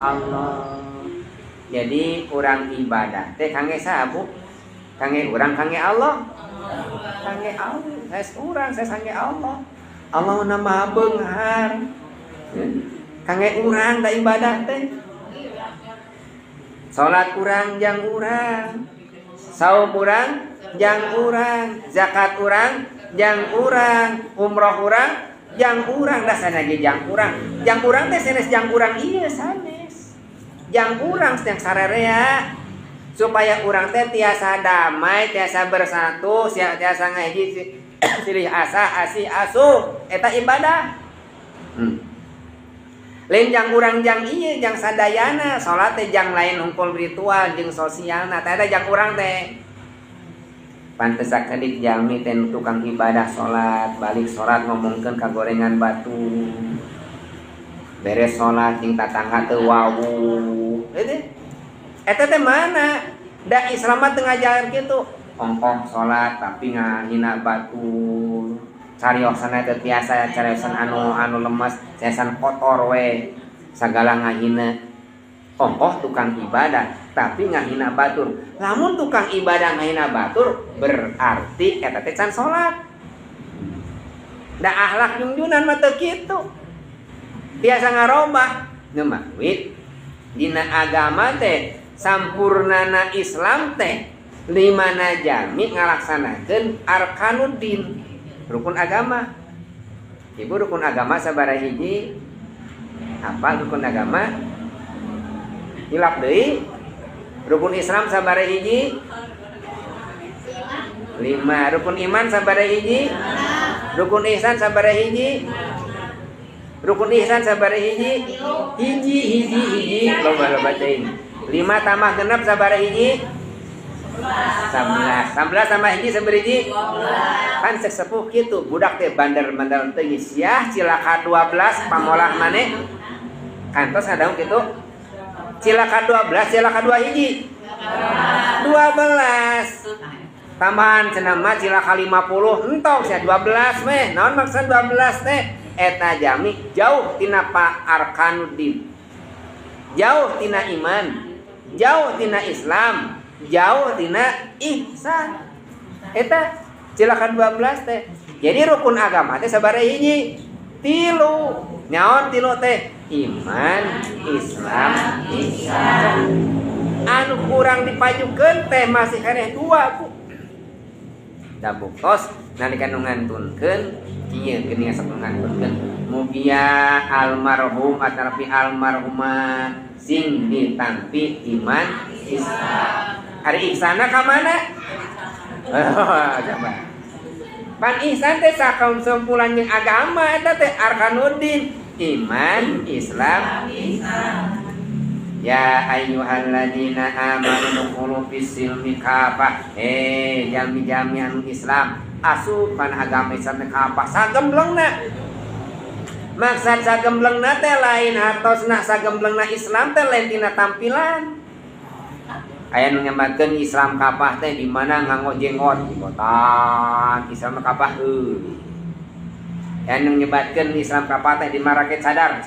Allah. Jadi urang ibadah teh kangge saha Bu? Kangge urang kangge Allah. Kangge Allah. Saya urang saya kangge Allah. Allah nama beunghar. Kangge urang da ibadah teh. Salat urang jang urang. Saum urang jang urang. Zakat urang jang urang. Umroh urang jang urang. Da sanage jang urang. Jang urang teh sanes jang urang ieu sanes. Jang urang sedang sararea supaya urang teh tiasa damai, tiasa bersatu, tiasa ngaji silih asah asih asuh eta ibadah. Lain jang urang jang ieu jang sadayana salat teh jang lain hungkul ritual jeung sosialna teh eta jang urang teh. Pantes sakedik jami teh tukang ibadah salat balik salat ngomongkeun kagorengan batu. Beres sholat jeung tatangga teu wawu. Eta teh mana? Da Islam mah teu ngajaran kitu. Ongkong sholat tapi ngahina batu. Cariosana teh tiasa cariosan anu lemes, cariosan kotor we. Sagala ngahina. Ongkoh tukang ibadah tapi ngahina batur. Lamun tukang ibadah ngahina batur berarti eta teh can sholat. Da akhlak junjunan mah teu kitu. Biasa ngarobah ngemawit dina agama teh sampurnana Islam teh limana jami ngalaksanakeun arkanuddin rukun agama. Ibu rukun agama sabaraha hiji? Apa rukun agama? Hilap deui. Rukun Islam sabaraha hiji? 5. Rukun iman sabaraha hiji? Rukun ihsan sabaraha hiji? Rukun ihsan sabaraha hiji? Hiji. Loba teh. 5 tambah genep sabaraha hiji? 11. 11 tambah hiji sabaraha 12. Kan sesepuh kitu, budak teh bandar-bandar teh sia cilaka 12 pamolah maneh. Kantos ngadaung kitu. Cilaka 12, cilaka 2 hiji. 12. Tambahan cenah mah cilaka 50 entok sia 12 meh. Naon maksud 12 teh? Eta jami jauh tina arkanuddin, jauh tina iman, jauh tina Islam, jauh tina ihsan. Eta cilaka 12 teh. Jadi rukun agama teh sabaraha hiji? 3. Nyaon 3 teh? Iman, Islam, ihsan. Anu kurang dipajukeun teh masih keneh 2 Bu. Da buktos nalika nu ngantunkeun ieu geuning sok ngantunkeun mugia almarhum atarpi almarhumah sing ditampi iman Islam. Ari ihsanna ka mana? Coba. Pan ihsan teh sakaum sempulan jeung agama eta teh arkanuddin iman Islam ihsan. Ya ayyuhalladzina amanu dukhulu fis-silmi kafah. Jami-jami anu Islam asup kana agama Islam kafah sagemblengna. Maksud sagemblengna teh lain hartosna sagemblengna Islam teh lain tina tampilan. Aya nu nyambatkeun Islam kafah teh di mana nganggo jenggot jenggotan Islam kafah heuh. Aya nu nyambatkeun Islam kafah teh di mana raket sadar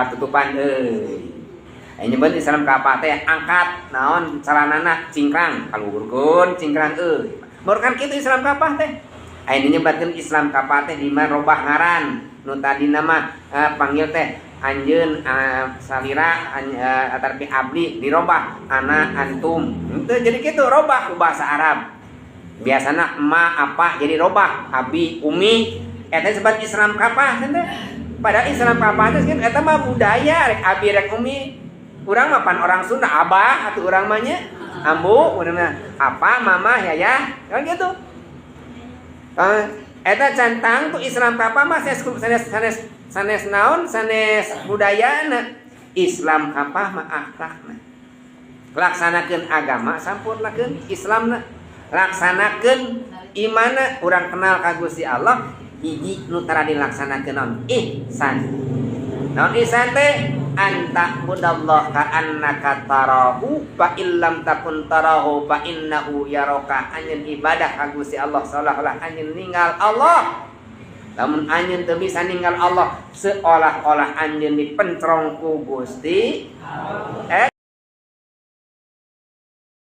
tutupan heuh. Nyebut Islam kapah teh angkat naon calanana cingkrang kaluhurkeun cingkrang baru kan kitu Islam kapah teh aya nyebutkeun Islam kapah teh di mana robah ngaran nu tadina mah panggil teh anjeun salira atarpi abdi dirobah ana antum henteu jadi kitu robah ku bahasa Arab biasana ma apa jadi robah abi umi eta disebut Islam kapah teh padahal Islam kapah teh eta mah budaya rek abi rek umi. Urang mah pan orang Sunda abah atuh urang mah nya ambu urang apa mama yayah kan gitu. Eta cantang tuh Islam kapah mah sanes naon sanes budayana. Islam kapah mah akhlakna. Laksanakeun agama sampurnakeun Islamna. Laksanakeun imanna urang kenal ka Gusti Allah hiji nu tara dilaksanakeun naon ihsan. Naon ihsan teh anta budallah ka annaka tarahu fa illam takun tarahu fa innahu yaraka anjeun ibadah ka Gusti Allah seolah-olah anjeun ninggal Allah Lamun anjeun teu bisa ninggal Allah seolah-olah anjeun dipentrong ku Gusti